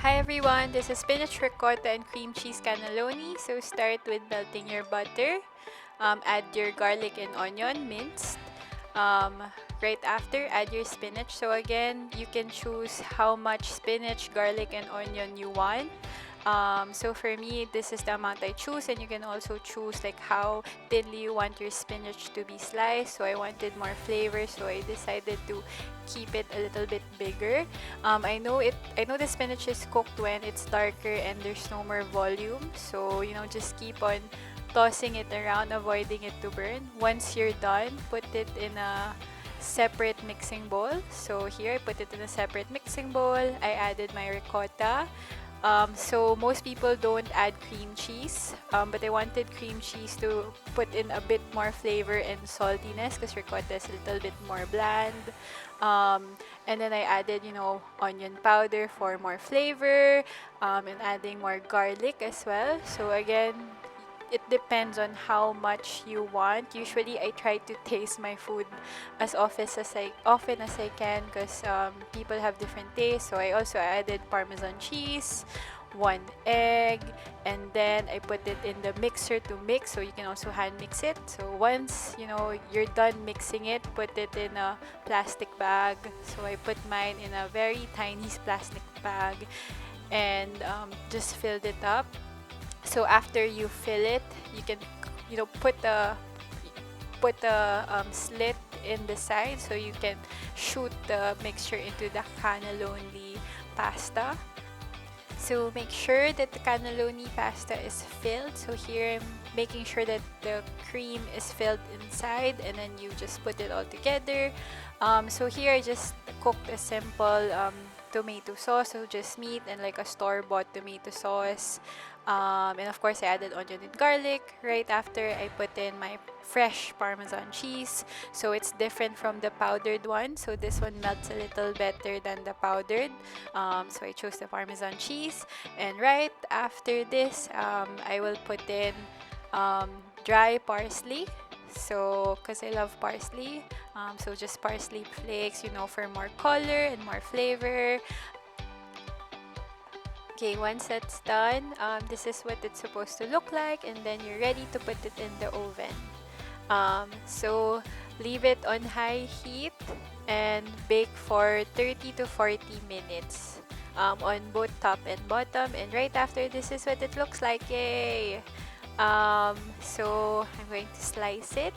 Hi everyone, this is spinach ricotta and cream cheese cannelloni. So start with melting your butter. Add your garlic and onion minced. Um, right after, add your spinach. So again, you can choose how much spinach, garlic, and onion you want. So for me, this is the amount I choose, and you can also choose like how thinly you want your spinach to be sliced. So I wanted more flavor, so I decided to keep it a little bit bigger. I know the spinach is cooked when it's darker and there's no more volume. So just keep on tossing it around, avoiding it to burn. Once you're done, put it in a separate mixing bowl. So here I put it in a separate mixing bowl. I added my ricotta. So most people don't add cream cheese, but I wanted cream cheese to put in a bit more flavor and saltiness because ricotta is a little bit more bland. And then I added, onion powder for more flavor, and adding more garlic as well. So again, it depends on how much you want. Usually, I try to taste my food as often as I can because people have different tastes. So I also added Parmesan cheese, one egg, and then I put it in the mixer to mix. So you can also hand mix it. So once you're done mixing it, put it in a plastic bag. So I put mine in a very tiny plastic bag and just filled it up. So after you fill it, you can put a slit in the side so you can shoot the mixture into the cannelloni pasta. So make sure that the cannelloni pasta is filled. So here I'm making sure that the cream is filled inside, and then you just put it all together. So here I just cooked a simple tomato sauce, so just meat and like a store-bought tomato sauce. And of course I added onion and garlic. Right after, I put in my fresh Parmesan cheese. So it's different from the powdered one. So this one melts a little better than the powdered. So I chose the Parmesan cheese. And right after this, I will put in dry parsley. So, because I love parsley, so just parsley flakes, for more color and more flavor. Okay, once that's done, this is what it's supposed to look like, and then you're ready to put it in the oven. So leave it on high heat and bake for 30 to 40 minutes on both top and bottom. And right after, this is what it looks like. Yay! So I'm going to slice it,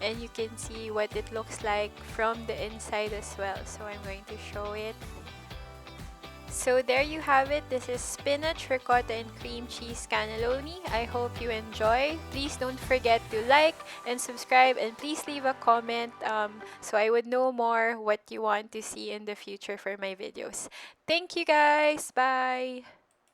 and you can see what it looks like from the inside as well. So I'm going to show it. So there you have it. This is spinach, ricotta, and cream cheese cannelloni. I hope you enjoy. Please don't forget to like and subscribe, and please leave a comment so I would know more what you want to see in the future for my videos. Thank you guys. Bye.